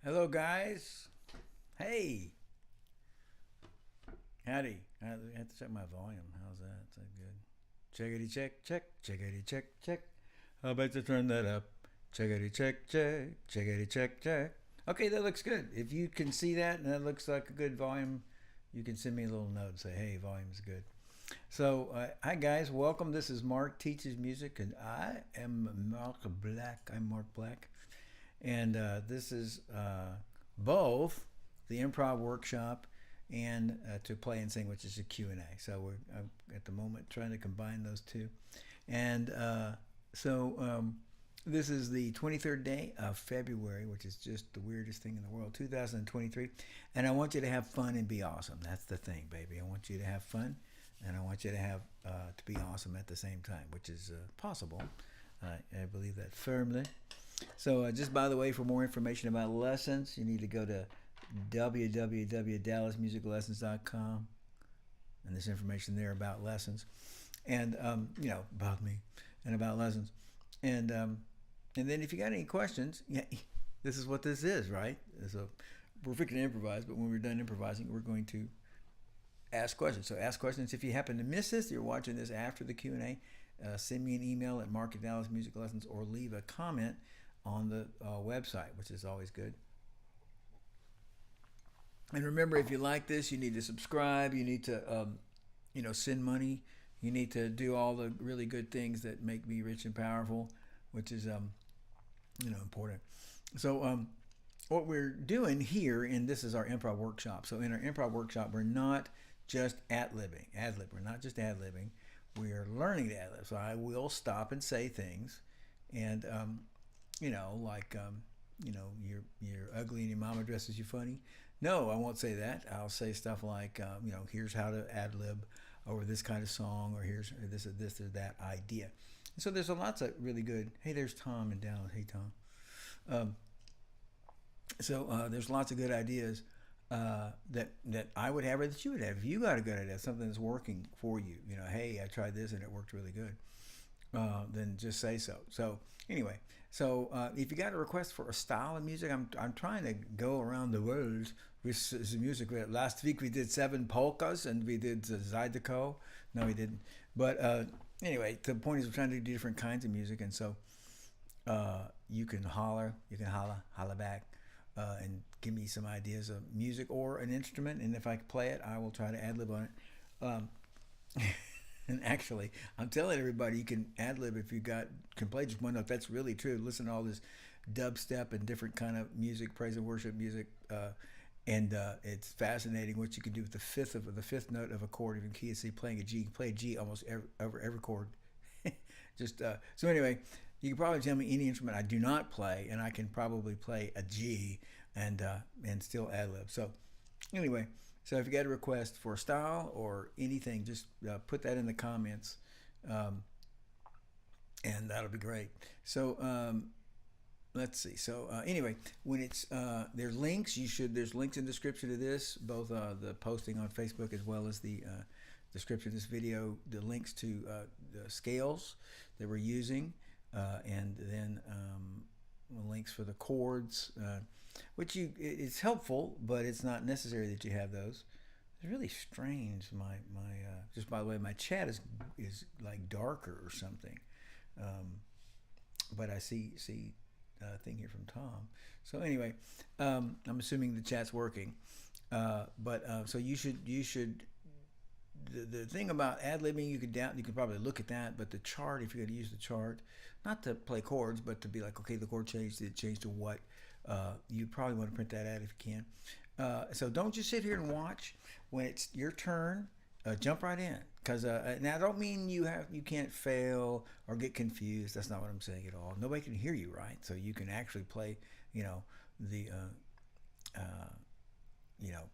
Hello, guys. Hey. Howdy. I have to check my volume. How's that? Is that good? Checkity check, check. Checkity check, check. How about you turn that up? Checkity check, check. Checkity check, check. Okay, that looks good. If you can see that and that looks like a good volume, you can send me a little note and say, hey, volume's good. So, hi, guys. Welcome. This is Mark Teaches Music, and I am Mark Black. I'm Mark Black. And this is both the Improv Workshop and to play and sing, which is a Q&A. So I'm at the moment trying to combine those two. And this is the 23rd day of February, which is just the weirdest thing in the world, 2023. And I want you to have fun and be awesome. That's the thing, baby. I want you to have fun, and I want you to have to be awesome at the same time, which is possible. I believe that firmly. So just by the way, for more information about lessons, you need to go to www.dallasmusiclessons.com, and there's information there about lessons, and about me and about lessons, and then if you got any questions, yeah, this is what this is, right? So we're freaking improvise, but when we're done improvising, we're going to ask questions. So ask questions. If you happen to miss this, you're watching this after the Q&A, send me an email at mark@dallasmusiclessons or leave a comment on the website, which is always good. And remember, if you like this, you need to subscribe. You need to, send money. You need to do all the really good things that make me rich and powerful, which is, important. So, what we're doing here, and this is our improv workshop. So, in our improv workshop, we're not just adlibbing. We're not just adlibbing. We are learning to adlib. So, I will stop and say things, and you're ugly and your mama dresses you funny. No, I won't say that. I'll say stuff like, here's how to ad lib over this kind of song, or here's this or that idea. And so there's lots of really good. Hey, there's Tom in Dallas. Hey, Tom. There's lots of good ideas that I would have, or that you would have. If you got a good idea, something that's working for you, hey, I tried this and it worked really good. Then just say so. So anyway, if you got a request for a style of music, I'm trying to go around the world with music. Last week we did 7 polkas and we did Zydeco. No, we didn't. But anyway, the point is we're trying to do different kinds of music, and so you can holler back, and give me some ideas of music or an instrument, and if I can play it, I will try to ad lib on it. And actually, I'm telling everybody, you can ad lib if you can play just one note. That's really true. Listen to all this dubstep and different kind of music, praise and worship music, and it's fascinating what you can do with the fifth note of a chord. If you key a C, playing a G, you can play a G almost every chord. So anyway, you can probably tell me any instrument I do not play, and I can probably play a G and still ad lib. So anyway. So if you got a request for a style or anything, just put that in the comments, and that'll be great. So let's see. So anyway, when it's there's links, there's links in the description of this, both the posting on Facebook as well as the description of this video, the links to the scales that we're using, and then links for the chords. Which it's helpful, but it's not necessary that you have those. It's really strange. My just by the way, my chat is like darker or something. But I see a thing here from Tom. So anyway, I'm assuming the chat's working. So you should. The thing about ad-libbing, you could probably look at that, but the chart, if you're going to use the chart, not to play chords, but to be like, okay, the chord changed, it changed to what? You probably want to print that out if you can. So don't just sit here and watch. When it's your turn, jump right in. Because now I don't mean you can't fail or get confused. That's not what I'm saying at all. Nobody can hear you, right? So you can actually play,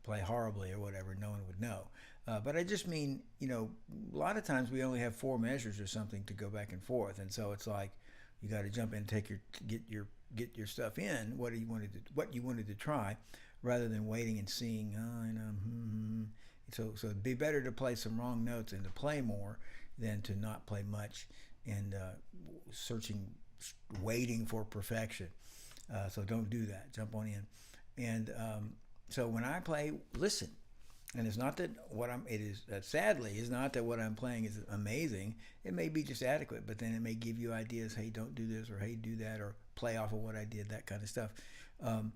play horribly or whatever. No one would know. But I just mean, a lot of times we only have 4 measures or something to go back and forth, and so it's like you got to jump in and get your stuff in. What you wanted to try, rather than waiting and seeing. So it'd be better to play some wrong notes and to play more than to not play much and waiting for perfection. So don't do that. Jump on in. And so when I play, listen. And it's not that what I'm. It is sadly, it's not that what I'm playing is amazing. It may be just adequate, but then it may give you ideas. Hey, don't do this, or hey, do that, or play off of what I did. That kind of stuff. And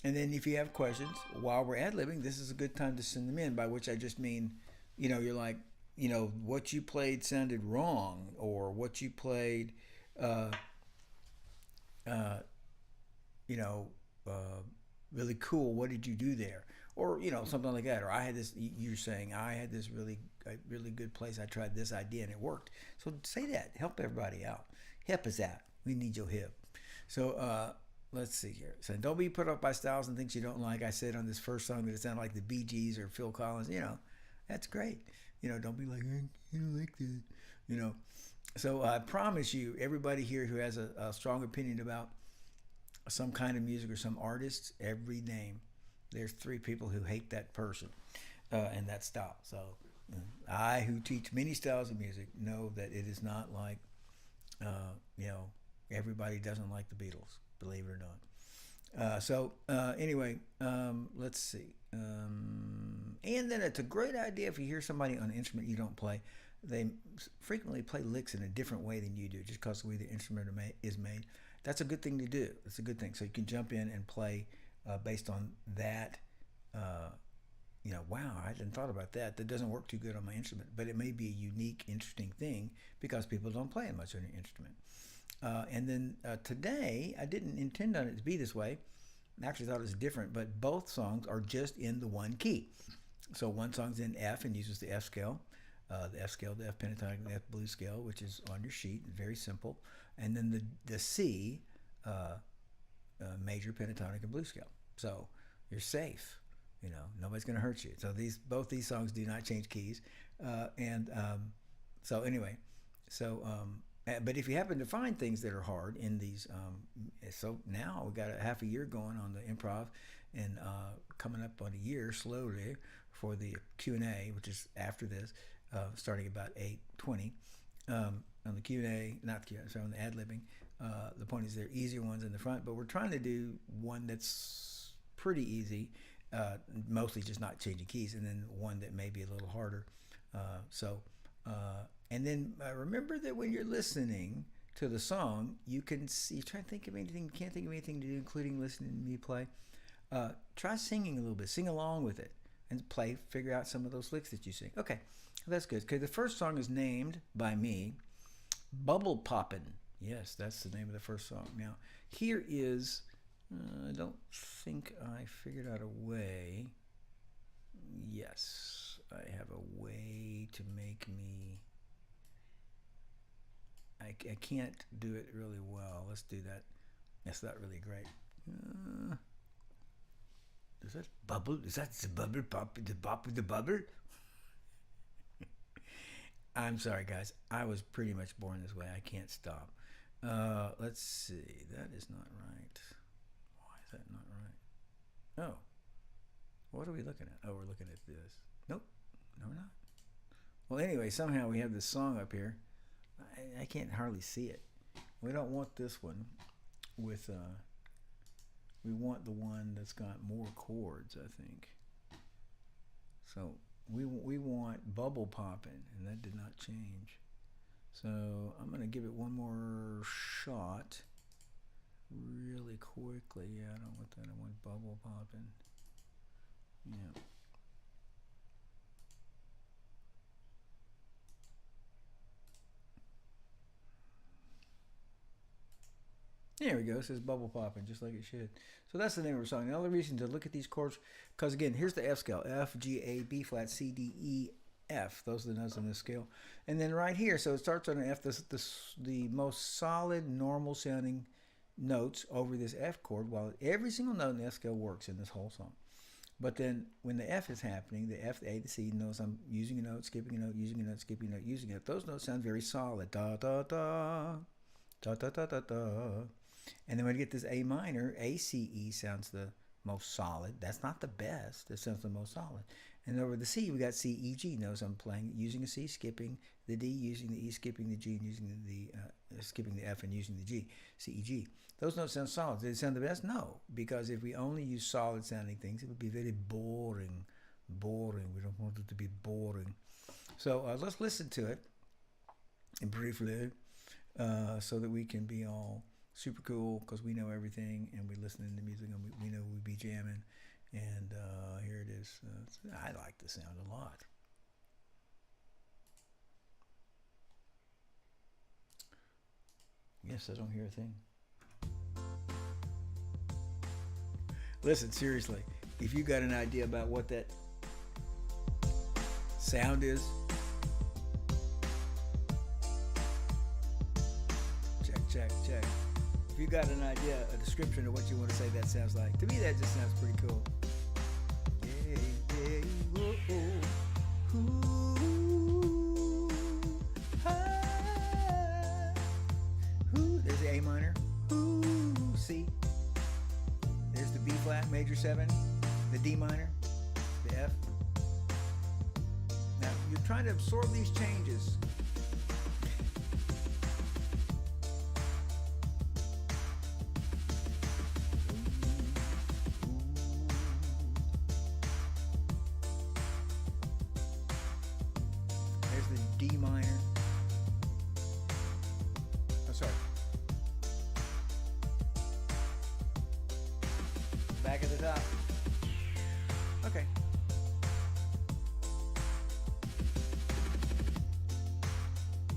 then if you have questions while we're ad libbing, this is a good time to send them in. By which I just mean, you're like, what you played sounded wrong, or what you played, uh, uh, you know, really cool. What did you do there? Or something like that. Or I had this. You're saying I had this really good place. I tried this idea and it worked. So say that. Help everybody out. Help us out. We need your help. So let's see here. So don't be put off by styles and things you don't like. I said on this first song that it sounded like the Bee Gees or Phil Collins. That's great. Don't be like, I don't like that. So I promise you, everybody here who has a strong opinion about some kind of music or some artist, every name, there's 3 people who hate that person and that style. So I, who teach many styles of music, know that it is not like, everybody doesn't like the Beatles, believe it or not. Anyway, let's see. And then it's a great idea if you hear somebody on an instrument you don't play. They frequently play licks in a different way than you do, just because the way the instrument is made. That's a good thing to do. It's a good thing. So you can jump in and play based on that. Wow, I hadn't thought about that. That doesn't work too good on my instrument, but it may be a unique, interesting thing because people don't play it much on an instrument. And then today, I didn't intend on it to be this way. I actually thought it was different, but both songs are just in the one key. So one song's in F and uses the F scale, the F scale, the F pentatonic, the F blues scale, which is on your sheet, very simple. And then the C, major pentatonic and blues scale. So you're safe. Nobody's going to hurt you. So both these songs do not change keys. So anyway, but if you happen to find things that are hard in these, so now we've got a half a year going on the improv, and coming up on a year slowly for the Q&A, which is after this, starting about 8:20. On the Q&A, not the Q&A, sorry, on the ad-libbing. The point is there are easier ones in the front, but we're trying to do one that's pretty easy, mostly just not changing keys, and then one that may be a little harder. And then remember that when you're listening to the song, you can see, you try to think of anything, you can't think of anything to do, including listening to me play. Try singing a little bit, sing along with it, and play, figure out some of those licks that you sing. Okay, that's good. Okay, the first song is named by me, Bubble Poppin'. Yes, that's the name of the first song. Now, here is, I don't think I figured out a way. Yes, I have a way to make me, I can't do it really well. Let's do that. That's not really great. Is that bubble? Is that the bubble pop? The pop with the bubble? I'm sorry, guys. I was pretty much born this way. I can't stop. Let's see. That is not right. Why is that not right? Oh. What are we looking at? Oh, we're looking at this. Nope. No, we're not. Well, anyway, somehow we have this song up here. I can't hardly see it. We don't want this one with, we want the one that's got more chords, I think. So we want Bubble Poppin', and that did not change. So I'm going to give it one more shot really quickly. Yeah, I don't want that. I want Bubble Poppin'. Yeah. There we go. It says Bubble Poppin', just like it should. So that's the name of the song. The other reason to look at these chords, because again, here's the F scale. F, G, A, B flat, C, D, E, F. Those are the notes on this scale. And then right here, so it starts on an F, the most solid, normal sounding notes over this F chord, while every single note in the F scale works in this whole song. But then when the F is happening, the F, the A, the C, notes I'm using a note, skipping a note, using a note, skipping a note, using it. Those notes sound very solid. Da, da, da, da, da, da, da, da. And then when you get this A minor, ACE sounds the most solid. That's not the best. It sounds the most solid. And over the C, we got C, E, G. Notice I'm playing using a C, skipping the D, using the E, skipping the G, and using the skipping the F and using the G. C, E, G. Those notes sound solid. Do they sound the best? No, because if we only use solid sounding things, it would be very boring. Boring. We don't want it to be boring. So let's listen to it briefly, so that we can be all super cool, because we know everything and we listen to music and we know we be jamming. And here it is. I like the sound a lot. Yes, I don't hear a thing. Listen, seriously, if you got an idea about what that sound is, check. If you got an idea, a description of what you want to say that sounds like, to me that just sounds pretty cool. Yeah, whoa, ooh, ah, ooh. There's the A minor. Ooh, C. There's the B flat major 7, the D minor, the F. Now you're trying to absorb these changes. D minor. Oh, sorry. Back at the top. Okay.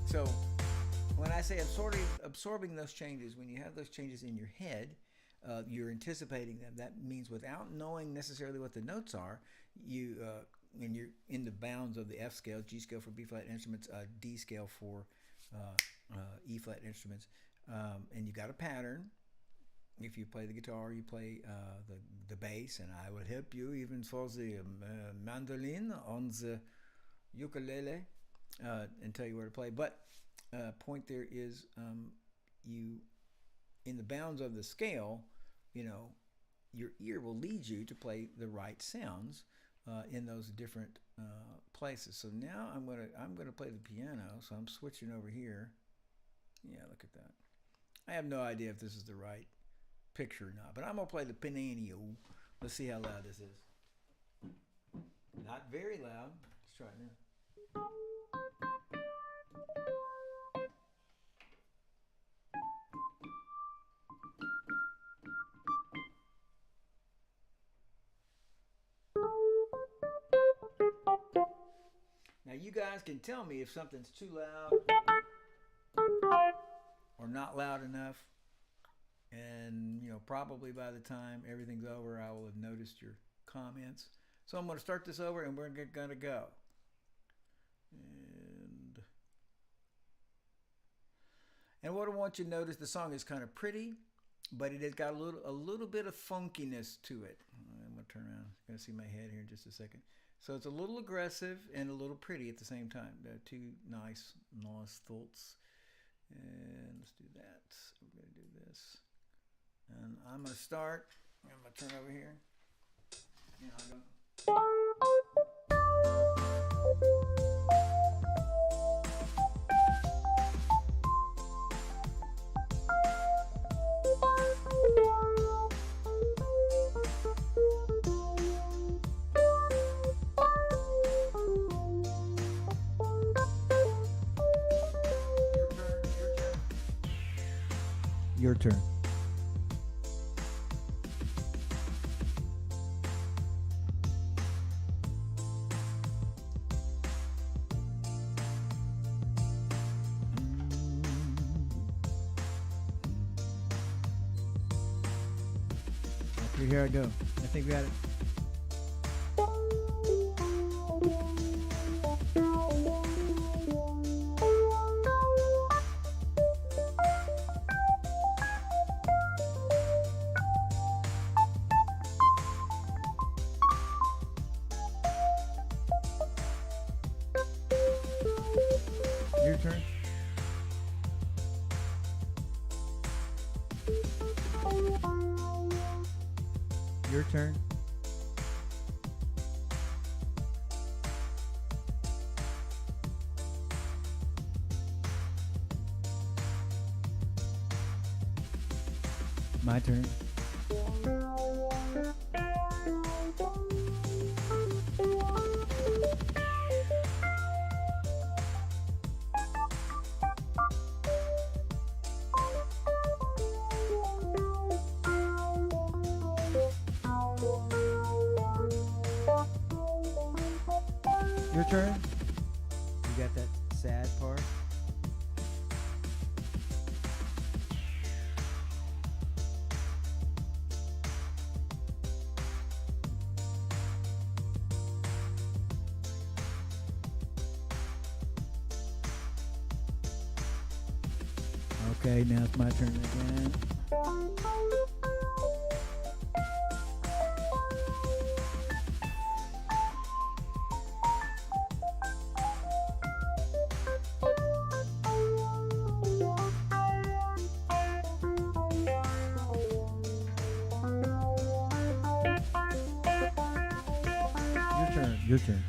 So when I say absorbing those changes, when you have those changes in your head, you're anticipating them. That means without knowing necessarily what the notes are, you when you're in the bounds of the F scale, G scale for B flat instruments, D scale for E flat instruments, and you got a pattern. If you play the guitar, you play the bass, and I will help you even for the mandolin on the ukulele and tell you where to play. But point there is, you in the bounds of the scale, your ear will lead you to play the right sounds in those different places. So now I'm gonna play the piano. So I'm switching over here. Yeah, look at that. I have no idea if this is the right picture or not, but I'm gonna play the piano. Let's see how loud this is. Not very loud. Let's try it now. Now you guys can tell me if something's too loud or not loud enough, and probably by the time everything's over, I will have noticed your comments. So I'm going to start this over, and we're going to go. And what I want you to notice, the song is kind of pretty, but it has got a little bit of funkiness to it. I'm going to turn around. You're going to see my head here in just a second. So it's a little aggressive and a little pretty at the same time. Two nice thoughts. And let's do that. We're going to do this. And I'm going to start. I'm going to turn over here. Your turn. Okay, here I go. I think we got it. Your turn. Your turn. My turn. Your turn. You got that sad part. Okay, now it's my turn again. Your turn.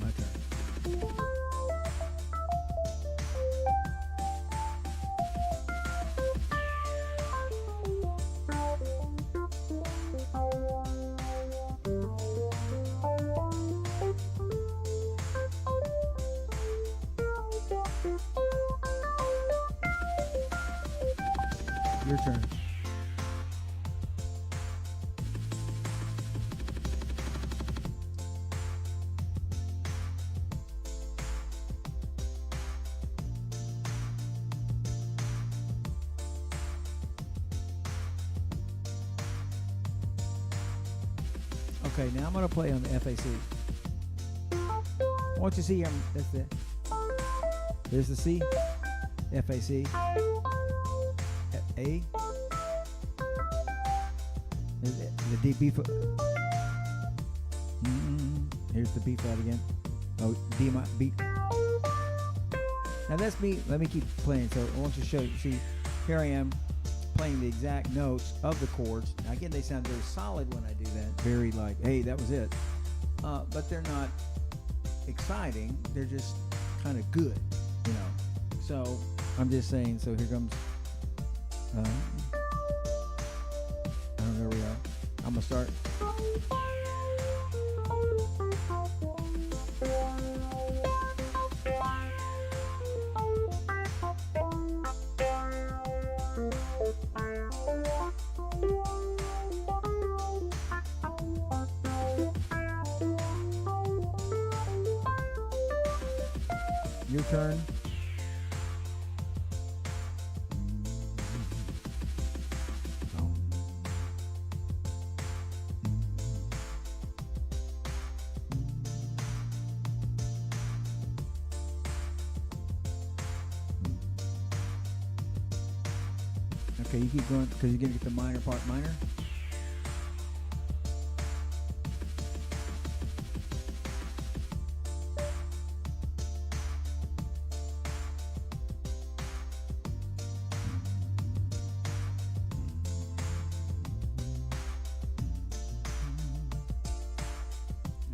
My turn. Your turn. Okay, now I'm going to play on the FAC. I want you to see here. That's the. There's the C, FAC, A, the D, B flat. Here's the B flat again. Oh, D, B. Now that's me. Let me keep playing. So I want you to show you. See, here I am playing the exact notes of the chords. Now again, they sound very solid when I do that. Very like, hey, that was it. But they're not exciting. They're just kind of good, you know. So I'm just saying. So here comes. I don't know where we are. I'm gonna start. Your turn. Okay, you keep going because you're gonna get the minor part minor.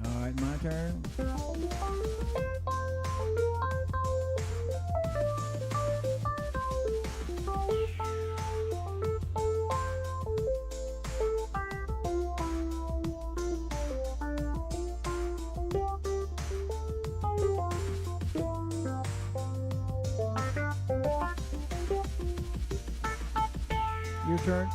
All right, my turn. Your turn.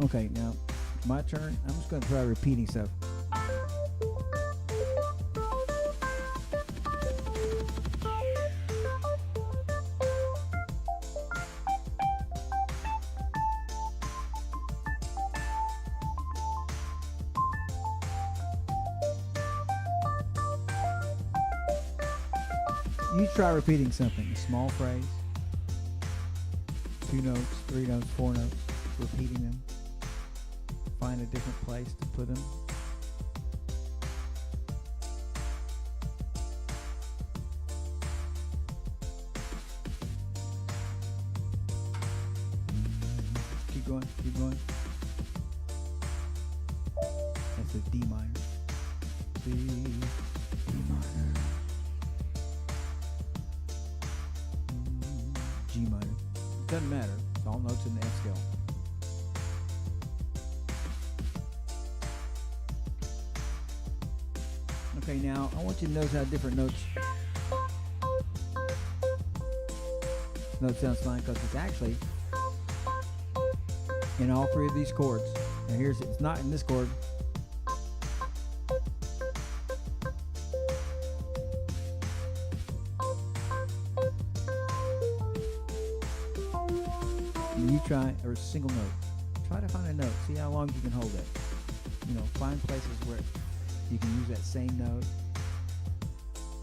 Okay, now My turn. I'm just going to try repeating stuff. You try repeating something, a small phrase, 2 notes, 3 notes, 4 notes, repeating them. Find a different place to put them. Keep going, keep going. That's a D minor. C, D minor. G minor. Doesn't matter. It's all notes in the F scale. Okay, now I want you to notice how different notes sounds fine, because it's actually in all 3 of these chords. Now here's it's not in this chord. And you try a single note. Try to find a note. See how long you can hold it. You know, find places where you can use that same note.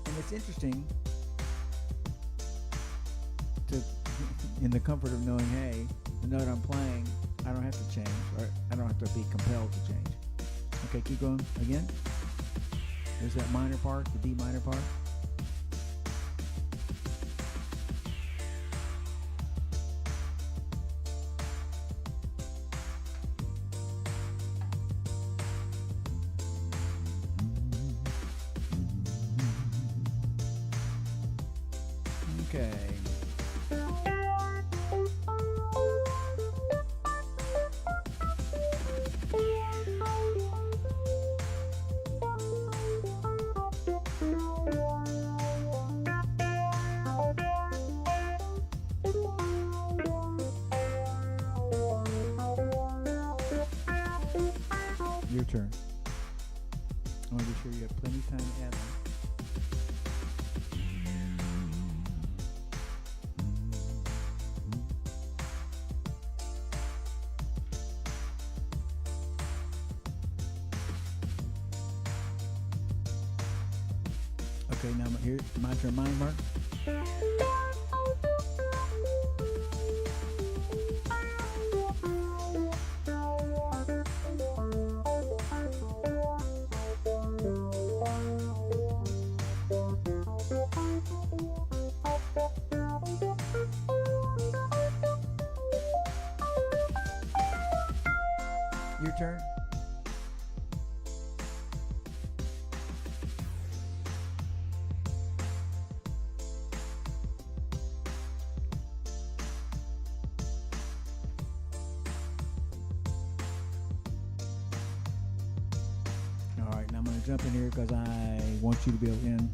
And it's interesting to, in the comfort of knowing, hey, the note I'm playing, I don't have to change, or I don't have to be compelled to change. Okay, keep going again. There's that minor part, the D minor part. Okay. Your turn. I want to be sure you have plenty of time to add them. Okay, now here's my turn, minor mark. Your turn. All right, now I'm going to jump in here because I want you to be able to end.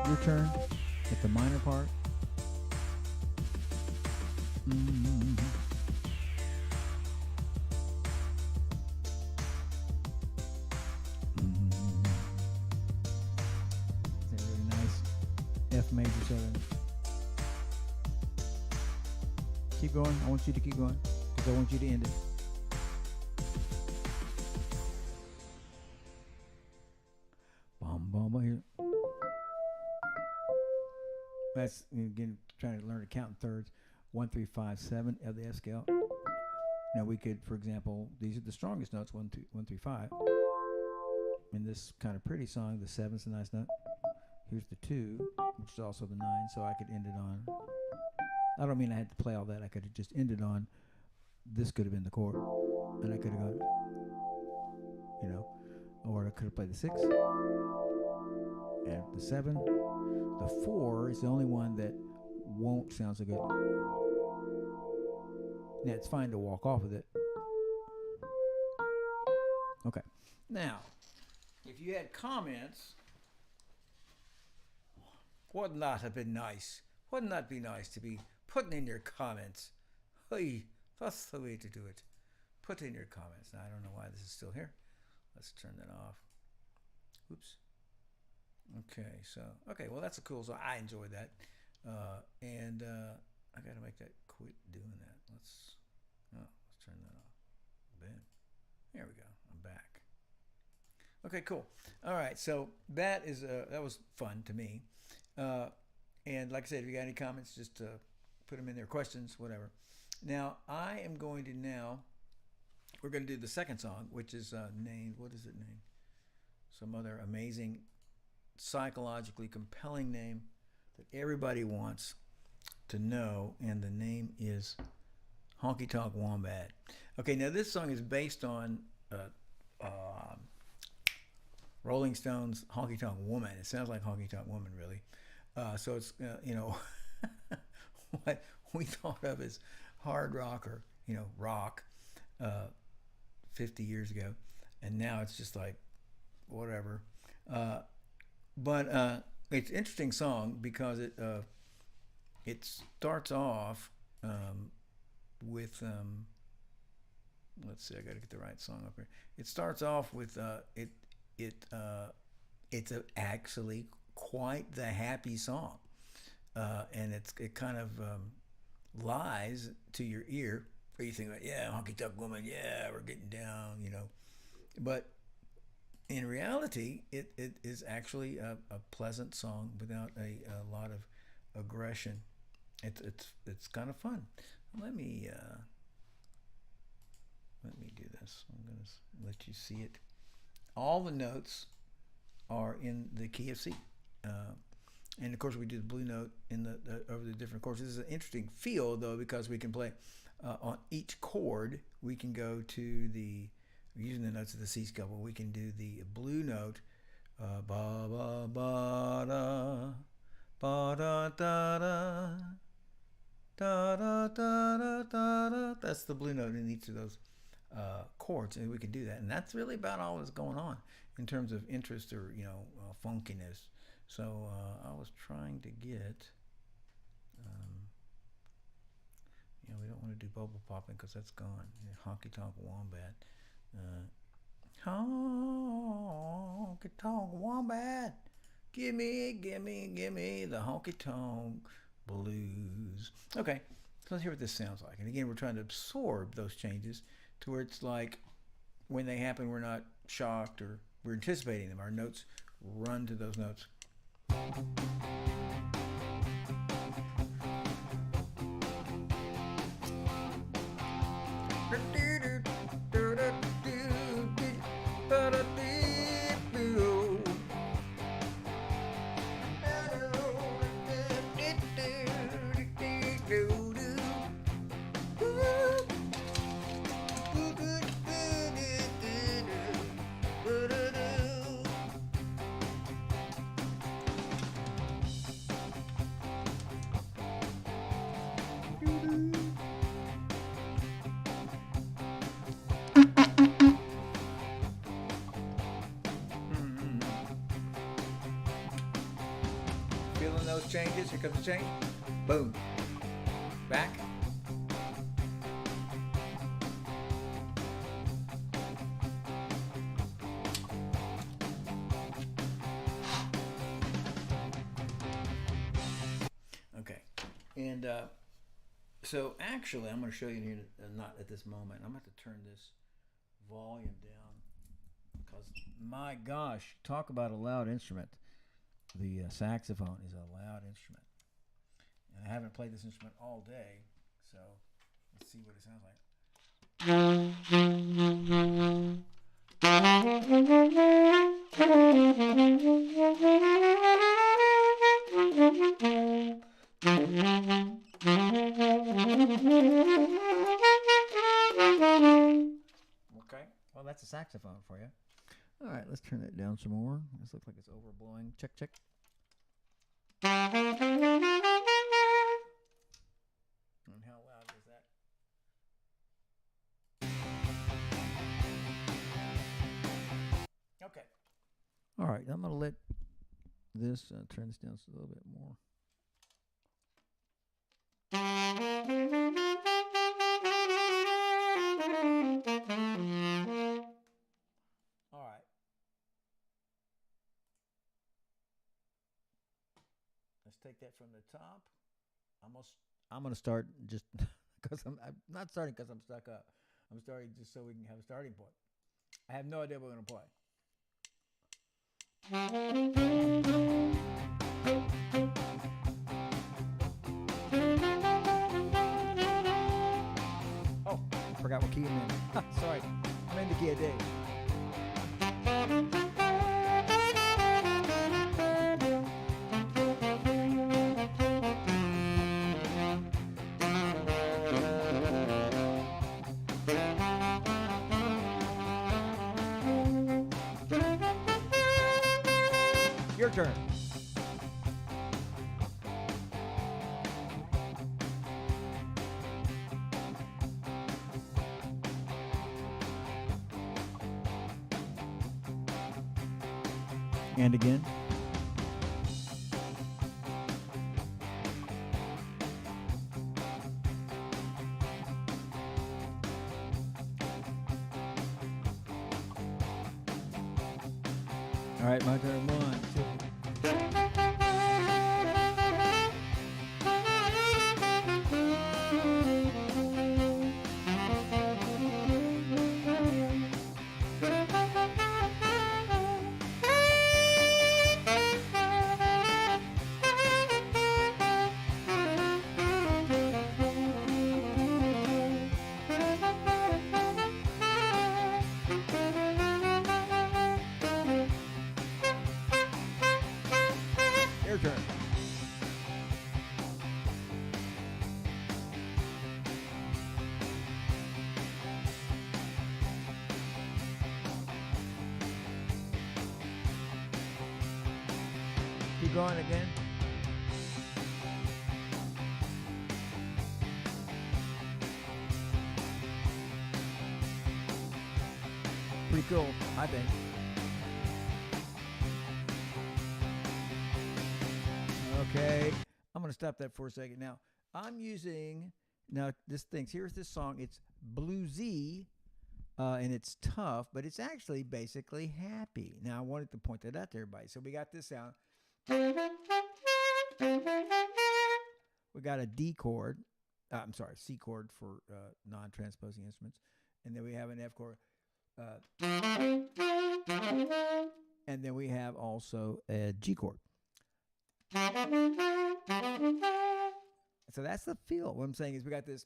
Your turn at the minor part. That's a really nice F major 7. Keep going. I want you to keep going because I want you to end it. Here. That's again trying to learn to count in thirds. 1, 3, 5, 7 of the F scale. Now we could, for example, these are the strongest notes. 1, 2, 1, 3, 5. In this kind of pretty song, the 7's a nice note. Here's the 2, which is also the 9. So I could end it on. I don't mean I had to play all that. I could have just ended on. This could have been the chord, and I could have gone. You know, or I could have played the 6. And the 7, the 4 is the only one that won't sound so good. Now, it's fine to walk off with it. Okay. Now, if you had comments, wouldn't that have been nice? Wouldn't that be nice to be putting in your comments? Hey, that's the way to do it. Put in your comments. Now, I don't know why this is still here. Let's turn that off. Oops. Okay, so, okay, well, that's a cool song. I enjoyed that. And I got to make that quit doing that. Let's turn that off. Boom. There we go. I'm back. Okay, cool. All right, so that was fun to me. And like I said, if you got any comments, just put them in there, questions, whatever. Now, I am going to we're going to do the second song, which is named, what is it named? Some other amazing, psychologically compelling name that everybody wants to know, and the name is Honky Tonk Wombat. Okay, now this song is based on Rolling Stones' Honky Tonk Woman. It sounds like Honky Tonk Woman, really. So it's, what we thought of as hard rock or, rock 50 years ago. And now it's just like, whatever. But it's an interesting song because it starts off with, let's see, I got to get the right song up here. It starts off with, it's actually quite the happy song, and it kind of lies to your ear. Where you think, like, yeah, honky tonk woman, yeah, we're getting down, But in reality, it is actually a pleasant song without a lot of aggression. It's kind of fun. Let me do this. I'm gonna let you see it. All the notes are in the key of C. And of course we do the blue note in over the different chords. This is an interesting feel though, because we can play on each chord. We can go to using the notes of the C scale, we can do the blue note, ba ba ba da ba da da da da da da da da. That's the blue note in each of those chords, and we can do that. And that's really about all that's going on in terms of interest or funkiness. So I was trying to get, we don't want to do bubble popping because that's gone. Honky Tonk Wombat. Honky Tonk Wombat. Gimme the honky tonk blues. Okay, so let's hear what this sounds like. And again, we're trying to absorb those changes to where it's like when they happen, we're not shocked or we're anticipating them. Our notes run to those notes. Feeling those changes? Here comes the change. Boom. Back. Okay. And so actually, I'm going to show you here, not at this moment. I'm going to have to turn this volume down because, my gosh, talk about a loud instrument. The saxophone is a loud instrument. And I haven't played this instrument all day, so let's see what it sounds like. Okay, well, that's a saxophone for you. All right, let's turn that down some more. This looks like it's overblowing. Check, check. And how loud is that? All right, I'm going to let this turn this down just a little bit more. All right. Let's take that from the top. I'm gonna start just because I'm not starting because I'm stuck up. I'm starting just so we can have a starting point. I have no idea what we're gonna play. Oh, I forgot what key I'm in. Sorry, I'm in the key of D. Your turn. And again. All right, my turn. 1, 2. Your turn. Keep going again. Pretty cool, I think. Okay, I'm going to stop that for a second. Now, I'm using, here's this song. It's bluesy, and it's tough, but it's actually basically happy. Now, I wanted to point that out to everybody. So we got this sound. We got a D chord. C chord for non-transposing instruments. And then we have an F chord. And then we have also a G chord. So that's the feel. What I'm saying is we got this.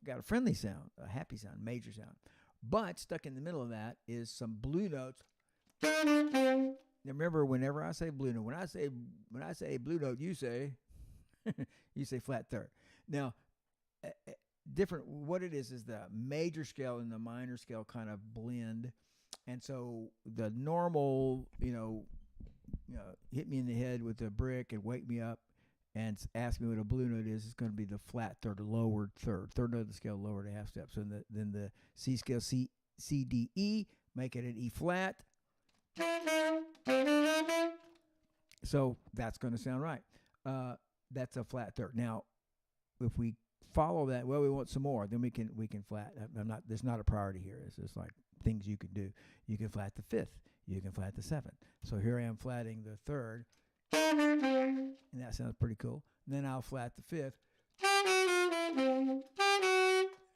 We got a friendly sound, a happy sound, major sound. But stuck in the middle of that is some blue notes. Now remember, whenever I say blue note, when I say blue note, you say flat third. Now, different. What it is the major scale and the minor scale kind of blend, and so the normal, hit me in the head with a brick and wake me up and ask me what a blue note is going to be the flat third, lowered third note of the scale, lowered a half step. So then the C scale, C, D, E, make it an E flat. So that's going to sound right. That's a flat third. Now, if we follow that, we want some more. Then we can flat. There's not a priority here. It's just like things you can do. You can flat the fifth. You can flat the seventh. So here I am flatting the third, and that sounds pretty cool. And then I'll flat the fifth. And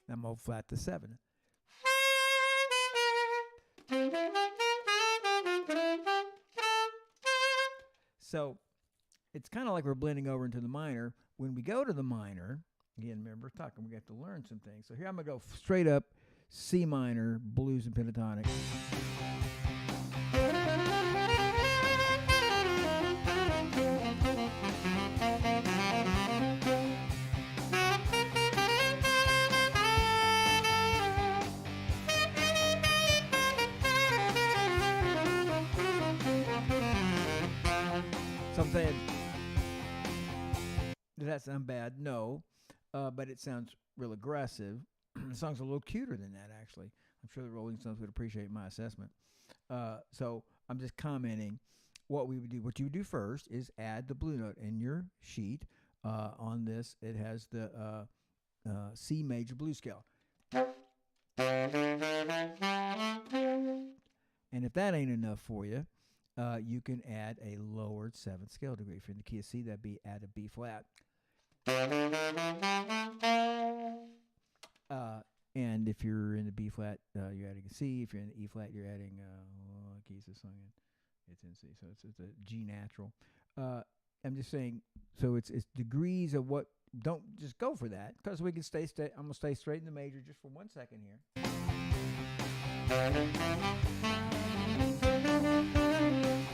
I'm gonna flat the seventh. So it's kind of like we're blending over into the minor. When we go to the minor, again, remember talking, we got to learn some things. So here I'm going to go straight up C minor, blues and pentatonic. So I'm saying, does that sound bad? No. But it sounds real aggressive. The song's a little cuter than that, actually. I'm sure the Rolling Stones would appreciate my assessment. So I'm just commenting what we would do. What you would do first is add the blue note in your sheet. On this, it has the C major blues scale. And if that ain't enough for you, you can add a lowered 7th scale degree. If you're in the key of C, that'd be add a B flat. And if you're in the B flat, you're adding a C. If you're in the E flat, you're adding what key is this song in? It's in C, so it's a G natural. I'm just saying, so it's degrees of what. Don't just go for that, because we can stay. I'm gonna stay straight in the major just for 1 second here.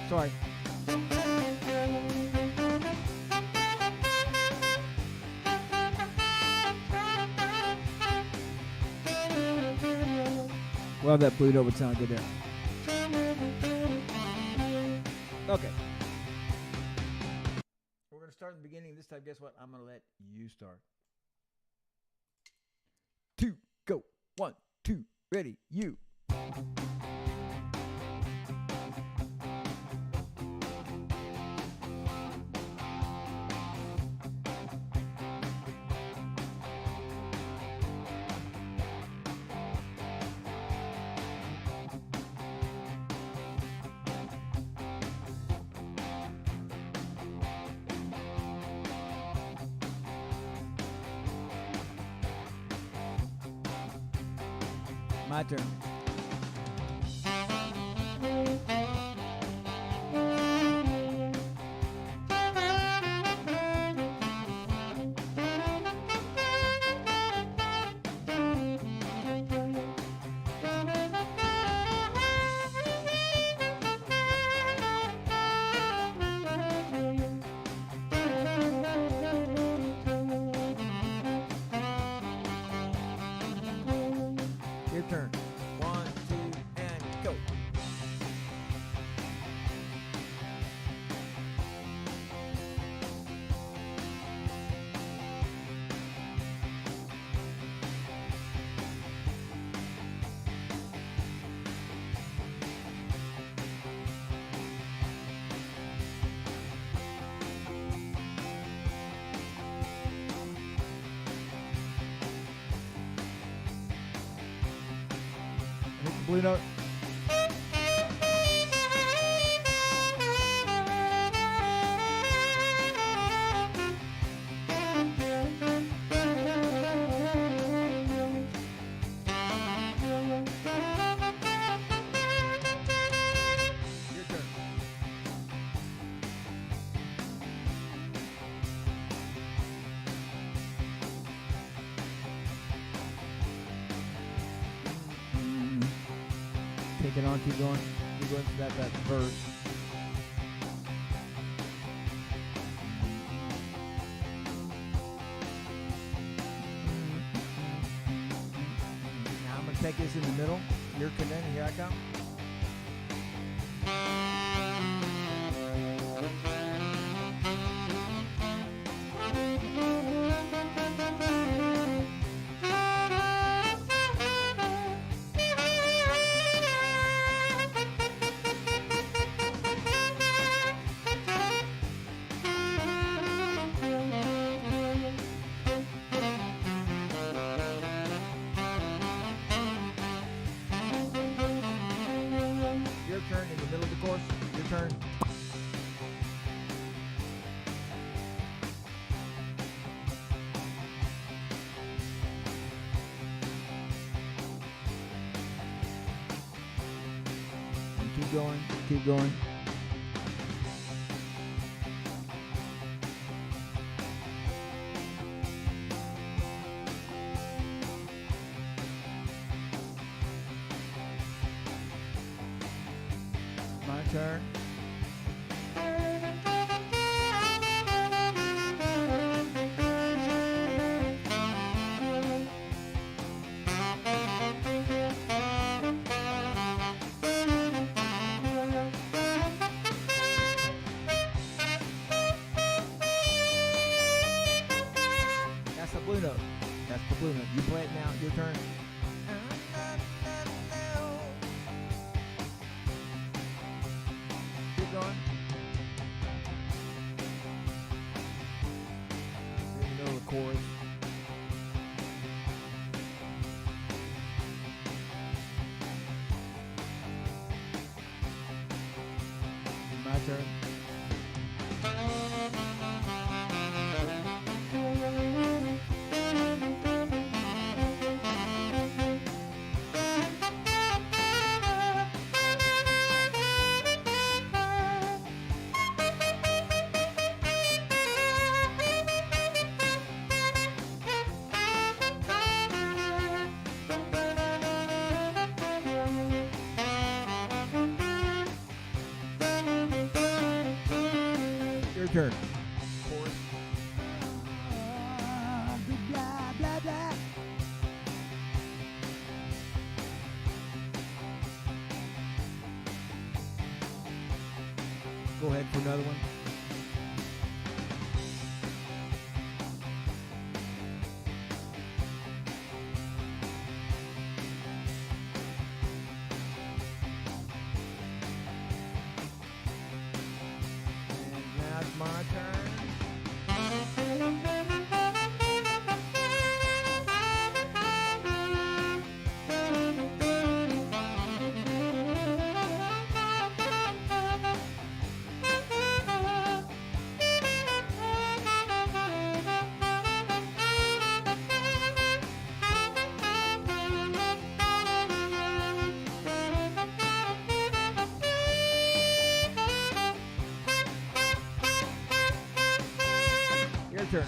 Sorry. Well, that blue note would sound good there. Okay. We're going to start in the beginning. This time, guess what? I'm going to let you start. 2, go. 1, 2, ready, you. My turn. Your turn. 1, 2, and go. Hit the blue note. Your turn. Take it on, keep going to that verse. Now I'm going to take this in the middle. You're connecting, here I come. Your turn in the middle of the course. Your turn. And keep going. Keep going. My turn. That's the blue blue note. That's the blue note. You play it now. Your turn. Keep going. In the middle of the chorus. My turn. Your turn. Chorus. Blah, blah, blah. Go ahead for another one. And now it's my turn. Your turn.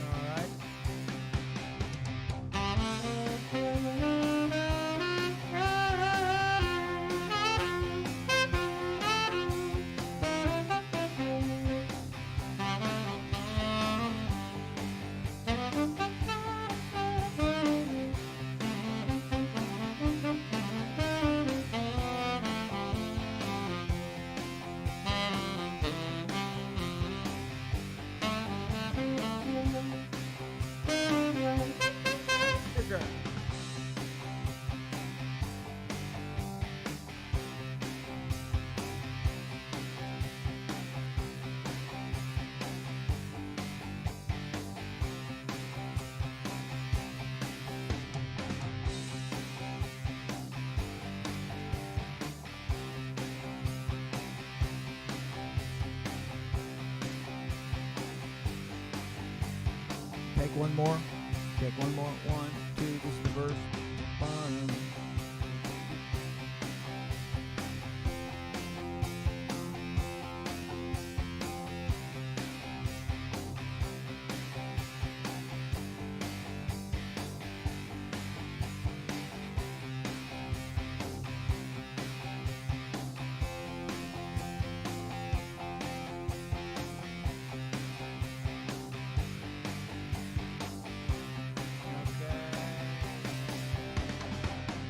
All right. Your turn. Take one more. Take one more. 1, 2. This is the verse. Bottom.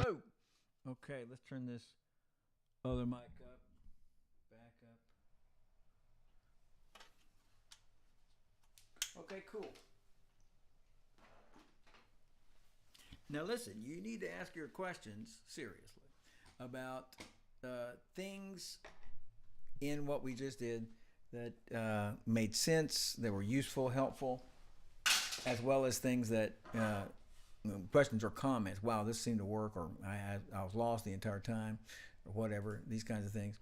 Boom. Okay, let's turn this other mic up. Back up. Okay, cool. Now listen, you need to ask your questions seriously about things in what we just did that made sense, that were useful, helpful, as well as things that questions or comments. Wow, this seemed to work, or I was lost the entire time, or whatever. These kinds of things,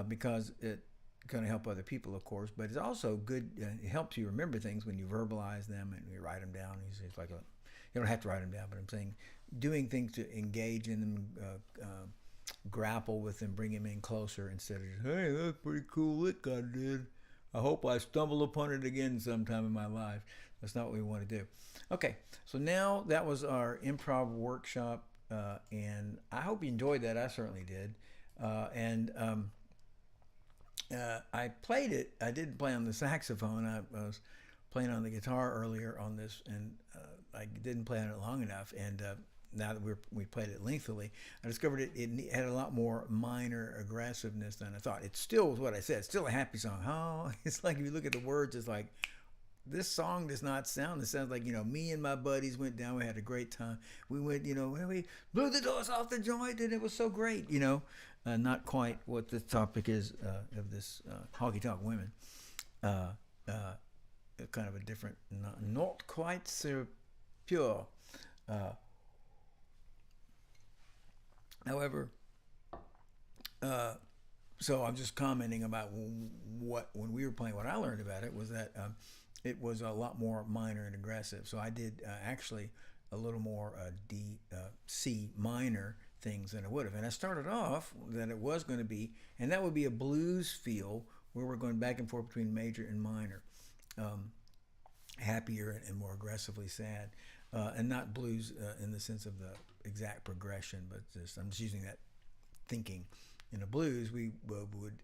because it going to help other people, of course, but it's also good. It helps you remember things when you verbalize them and you write them down. It's like you don't have to write them down, but I'm saying doing things to engage in them, grapple with them, bring them in closer instead of just, hey, that's pretty cool, it kind of did. I hope I stumble upon it again sometime in my life. That's not what we want to do. Okay, so now that was our improv workshop, and I hope you enjoyed that. I certainly did. I played it. I didn't play on the saxophone. I was playing on the guitar earlier on this, and I didn't play on it long enough. And now that we played it lengthily, I discovered it had a lot more minor aggressiveness than I thought. It still was what I said. It's still a happy song. Oh, it's like if you look at the words, it's like, this song does not sound. It sounds like, me and my buddies went down. We had a great time. We went, we blew the doors off the joint, and it was so great. Not quite what the topic is of this Honky Tonk Women. Kind of a different, not quite so pure. However, so I'm just commenting about when we were playing. What I learned about it was that it was a lot more minor and aggressive. So I did actually a little more C minor things than I would have. And I started off that it was going to be, and that would be a blues feel where we're going back and forth between major and minor, happier and more aggressively sad, and not blues in the sense of the exact progression, but I'm just using that thinking. In the blues, we would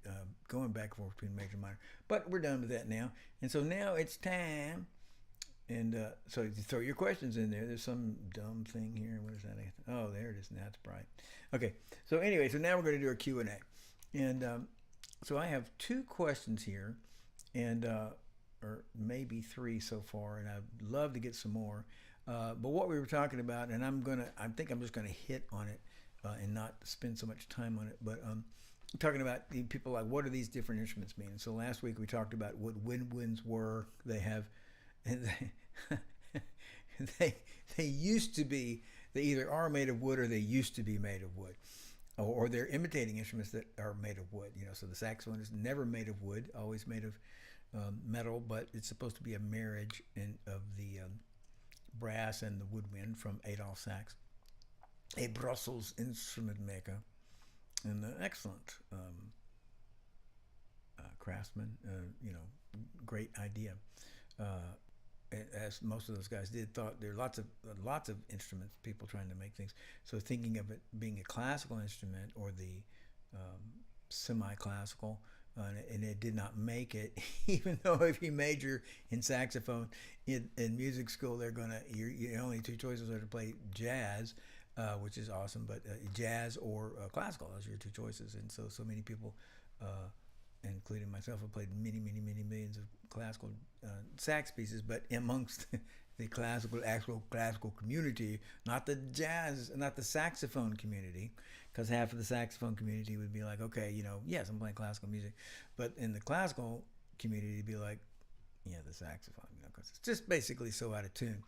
going back and forth between major and minor. But we're done with that now. And so now it's time. And so you throw your questions in there. There's some dumb thing here. What is that? Oh, there it is. Now it's bright. Okay. So anyway, so now we're going to do our Q&A. And so I have 2 questions here, and or maybe 3 so far, and I'd love to get some more. But what we were talking about, and I think I'm just going to hit on it. And not spend so much time on it, but talking about the people, like, what do these different instruments mean? And so last week we talked about what woodwinds were. They have, and they used to be. They either are made of wood or they used to be made of wood, or they're imitating instruments that are made of wood. So the saxophone is never made of wood, always made of metal, but it's supposed to be a marriage of the brass and the woodwind from Adolphe Sax, a Brussels instrument maker, and an excellent craftsman. Great idea. As most of those guys did, thought there are lots of instruments, people trying to make things. So thinking of it being a classical instrument or the semi-classical, and it did not make it. Even though if you major in saxophone in music school, they're gonna your only 2 choices are to play jazz. Which is awesome, but jazz or classical, those are your 2 choices. And so many people, including myself, have played many millions of classical sax pieces, but amongst the actual classical community, not the jazz, not the saxophone community, because half of the saxophone community would be like, okay, yes, I'm playing classical music, but in the classical community, it'd be like, yeah, the saxophone, because it's just basically so out of tune.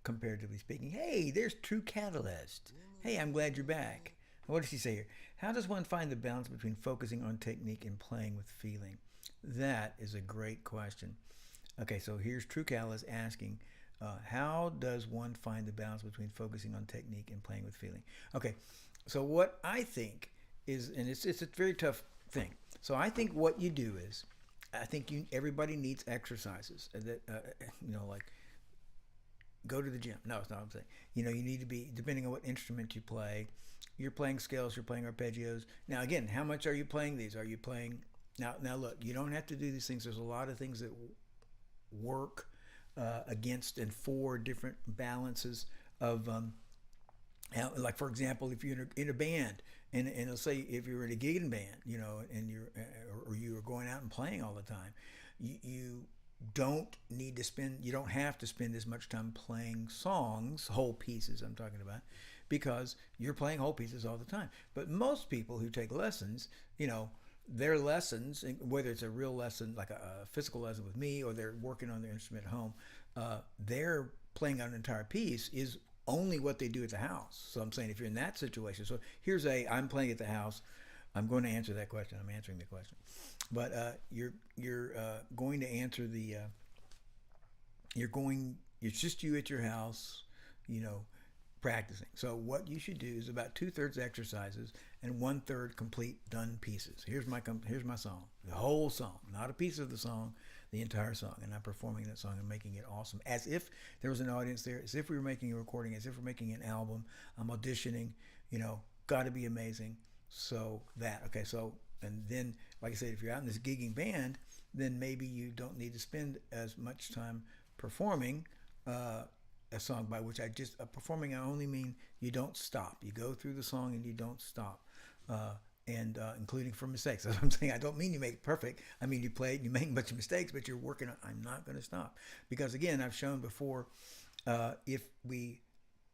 Comparatively speaking. Hey, there's True Catalyst. Hey, I'm glad you're back. What does he say here? How does one find the balance between focusing on technique and playing with feeling? That is a great question. Okay, so here's True Catalyst asking, how does one find the balance between focusing on technique and playing with feeling? Okay, so what I think is, and it's a very tough thing. So I think what you do is, I think everybody needs exercises that, like, go to the gym. No, it's not what I'm saying. You need to be, depending on what instrument you play, you're playing scales, you're playing arpeggios. Now, again, how much are you playing these? Are you playing, now look, you don't have to do these things. There's a lot of things that work against and for different balances of, like, for example, if you're in a band, and let's say if you're in a gigging band, and you're going out and playing all the time, you don't have to spend as much time playing songs, whole pieces I'm talking about, because you're playing whole pieces all the time. But most people who take lessons, their lessons, whether it's a real lesson, like a physical lesson with me, or they're working on their instrument at home, they're playing out an entire piece is only what they do at the house. So I'm saying, if you're in that situation, so I'm playing at the house, I'm going to answer that question. I'm answering the question, but you're going to answer it's just you at your house, practicing. So what you should do is about 2/3 exercises and 1/3 complete done pieces. Here's my song, the whole song, not a piece of the song, the entire song. And I'm performing that song and making it awesome, as if there was an audience there, as if we were making a recording, as if we're making an album. I'm auditioning, got to be amazing. So and then, like I said, if you're out in this gigging band, then maybe you don't need to spend as much time performing a song, by which performing, I only mean you don't stop. You go through the song and you don't stop, and including for mistakes. That's what I'm saying. I don't mean you make it perfect. I mean you play it and you make a bunch of mistakes, but you're working on, I'm not going to stop. Because again, I've shown before, if we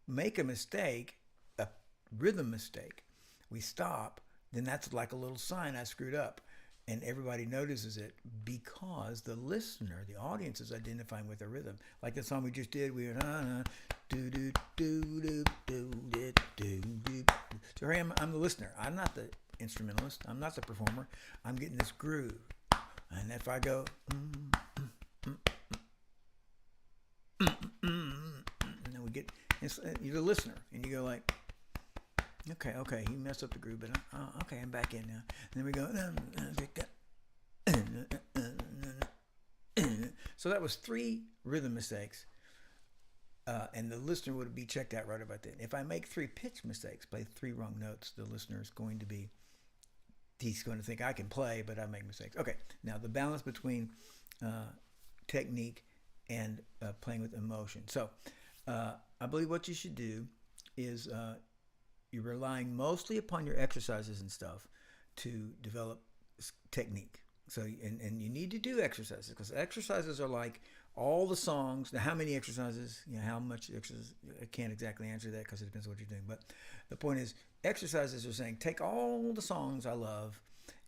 make a mistake, a rhythm mistake, we stop, then that's like a little sign I screwed up. And everybody notices it because the listener, the audience, is identifying with the rhythm. Like the song we just did, we went do do do do do do do do. So here I'm the listener. I'm not the instrumentalist. I'm not the performer. I'm getting this groove. And if I go, and then we get, you're the listener, and you go like, okay, he messed up the groove, but okay, I'm back in now. And then we go, so that was 3 rhythm mistakes, and the listener would be checked out right about that. If I make 3 pitch mistakes, play 3 wrong notes, the listener is going to be, he's going to think I can play, but I make mistakes. Okay, now the balance between technique and playing with emotion. So I believe what you should do is you're relying mostly upon your exercises and stuff to develop technique. So, and you need to do exercises, because exercises are like all the songs. Now, how many exercises, how much exercise, I can't exactly answer that because it depends on what you're doing. But the point is, exercises are saying, take all the songs I love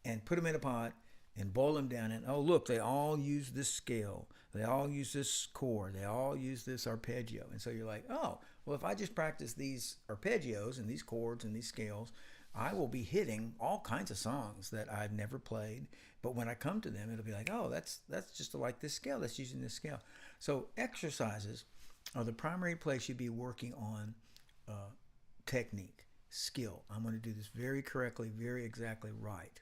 and put them in a pot and boil them down. And, oh, look, they all use this scale. They all use this chord. They all use this arpeggio. And so you're like, oh, well, if I just practice these arpeggios and these chords and these scales, I will be hitting all kinds of songs that I've never played. But when I come to them, it'll be like, oh, that's just like this scale. That's using this scale. So exercises are the primary place you'd be working on technique, skill. I'm going to do this very correctly, very exactly right.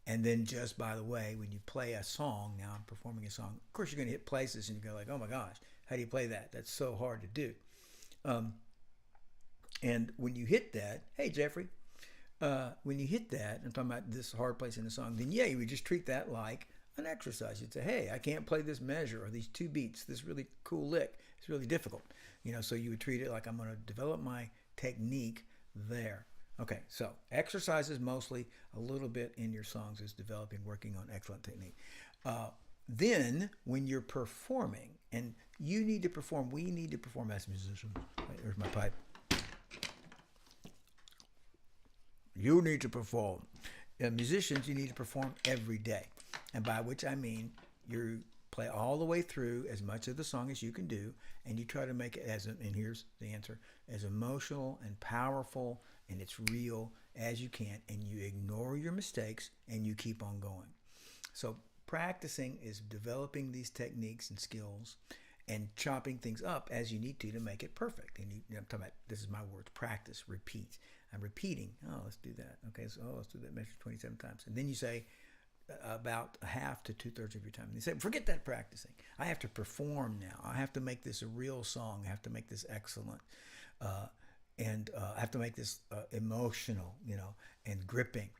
And then just by the way, when you play a song, now I'm performing a song, of course you're going to hit places and you go like, oh my gosh, how do you play that? That's so hard to do. And when you hit that, hey Jeffrey, when you hit that, I'm talking about this hard place in the song, then you would just treat that like an exercise. You'd say, hey, I can't play this measure or these 2 beats, this really cool lick. It's really difficult. So you would treat it like I'm going to develop my technique there. Okay, so exercises mostly, a little bit in your songs is developing, working on excellent technique. Then when you're performing, and you need to perform, we need to perform as musicians. Right, there's my pipe. You need to perform. Musicians, you need to perform every day. And by which I mean you play all the way through as much of the song as you can do, and you try to make it and here's the answer, as emotional and powerful and it's real as you can, and you ignore your mistakes and you keep on going. So practicing is developing these techniques and skills and chopping things up as you need to make it perfect. And I'm talking about, this is my words, practice, repeat. I'm repeating. Oh, let's do that. Okay, so let's do that measure 27 times. And then you say about 1/2 to 2/3 of your time. And you say, forget that practicing. I have to perform now. I have to make this a real song. I have to make this excellent. And I have to make this emotional, and gripping.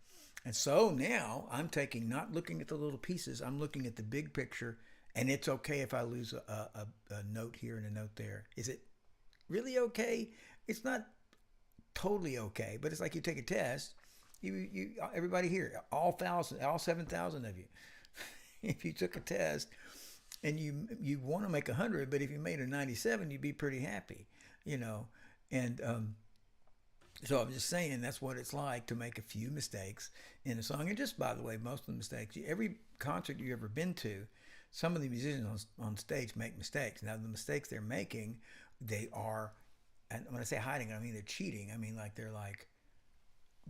And so now I'm not looking at the little pieces. I'm looking at the big picture. And it's okay if I lose a note here and a note there. Is it really okay? It's not totally okay, but it's like you take a test. You everybody here, all 7,000 of you, if you took a test and you want to make 100, but if you made a 97, you'd be pretty happy, And so I'm just saying that's what it's like to make a few mistakes in a song. And just by the way, most of the mistakes, every concert you've ever been to, some of the musicians on stage make mistakes. Now the mistakes they're making, they are, and when I say hiding, I mean they're cheating. I mean like they're like,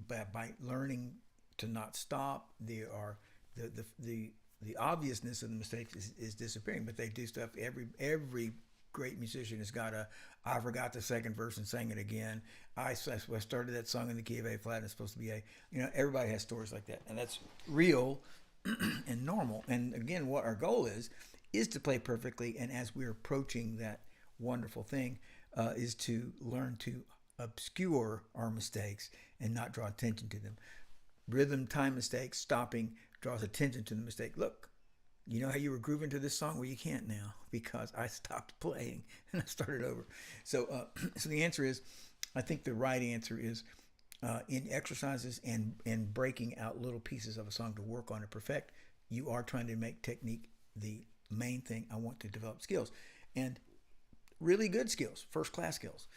by learning to not stop, they are the obviousness of the mistakes is disappearing. But they do stuff every great musician has got a, I forgot the second verse and sang it again. I started that song in the key of A flat and it's supposed to be A. You know, everybody has stories like that. And that's real and normal. And again, what our goal is to play perfectly. And as we're approaching that wonderful thing, is to learn to obscure our mistakes and not draw attention to them. Rhythm, time mistakes, stopping draws attention to the mistake. Look, you know how you were grooving to this song? Well, you can't now because I stopped playing and I started over. So, so the answer is, I think the right answer is in exercises and breaking out little pieces of a song to work on and perfect, you are trying to make technique the main thing. I want to develop skills and really good skills, first class skills.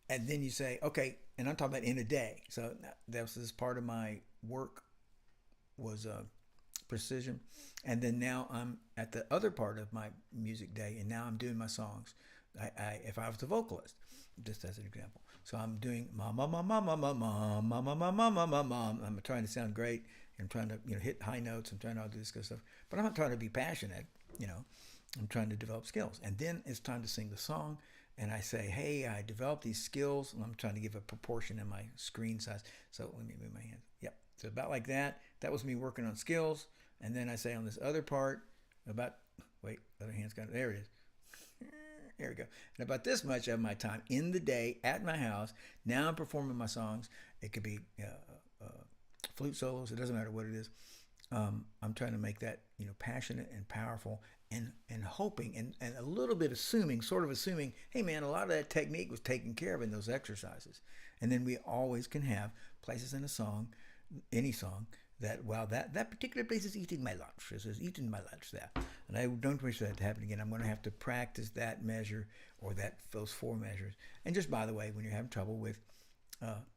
And then you say, okay, and I'm talking about in a day. So that was this part of my work was precision. And then now I'm at the other part of my music day, and now I'm doing my songs. If I was a vocalist, just as an example. So I'm doing ma ma ma ma ma ma ma ma ma ma ma ma ma ma. I'm trying to sound great. I'm trying to hit high notes. I'm trying to do this kind of stuff. But I'm not trying to be passionate. I'm trying to develop skills. And then it's time to sing the song. And I say, hey, I developed these skills, and I'm trying to give a proportion in my screen size. So let me move my hand. Yep. So about like that. That was me working on skills. And then I say on this other part about, wait, other hand's got it. There it is. There we go. And about this much of my time in the day at my house, now I'm performing my songs. It could be flute solos. It doesn't matter what it is. I'm trying to make that, passionate and powerful and hoping and a little bit assuming, hey man, a lot of that technique was taken care of in those exercises. And then we always can have places in a song, any song, that, wow, that particular place is eating my lunch. This is eating my lunch, that. And I don't wish that to happen again. I'm going to have to practice that measure or those 4 measures. And just by the way, when you're having trouble with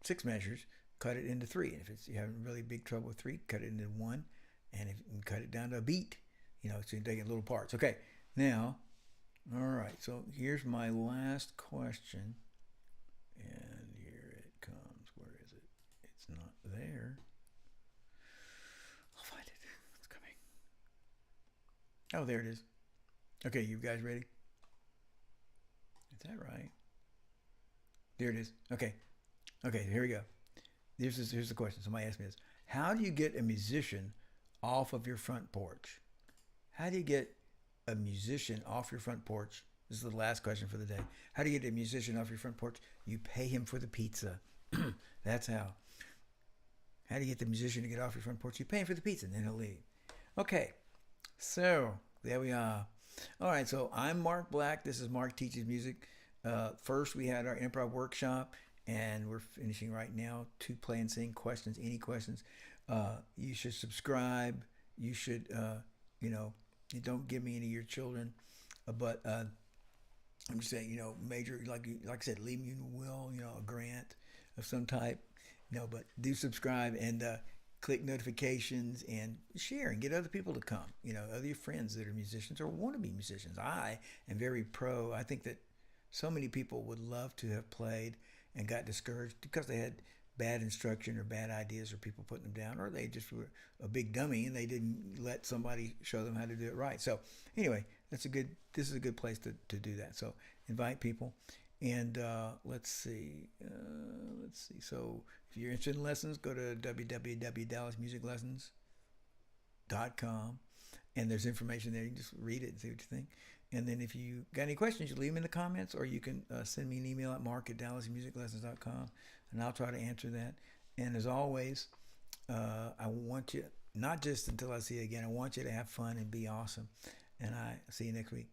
6 measures, cut it into 3. And if you're having really big trouble with 3, cut it into 1. And if you can cut it down to a beat, so you take it in little parts. Okay, now, all right, so here's my last question. And here it comes. Where is it? It's not there. I'll find it. It's coming. Oh, there it is. Okay, you guys ready? Is that right? There it is. Okay, here we go. Here's the question. Somebody asked me this. How do you get a musician off of your front porch? How do you get a musician off your front porch? This is the last question for the day. How do you get a musician off your front porch? You pay him for the pizza. That's how. How do you get the musician to get off your front porch? You pay him for the pizza, and then he'll leave. Okay, so there we are. All right, so I'm Mark Black. This is Mark Teaches Music. First, we had our improv workshop, and we're finishing right now to play and sing questions. Any questions? You should subscribe. You should, you don't give me any of your children, but I'm just saying, major, like I said, leave me a will, a grant of some type, but do subscribe and click notifications and share and get other people to come, other friends that are musicians or want to be musicians. I am very pro. I think that so many people would love to have played and got discouraged because they had bad instruction or bad ideas or people putting them down, or they just were a big dummy and they didn't let somebody show them how to do it right. So anyway, this is a good place to do that. So invite people. And let's see. So if you're interested in lessons, go to www.dallasmusiclessons.com, and there's information there. You can just read it and see what you think. And then if you got any questions, you leave them in the comments, or you can send me an email at mark@dallasmusiclessons.com, and I'll try to answer that. And as always, I want you, not just until I see you again, I want you to have fun and be awesome. And I see you next week.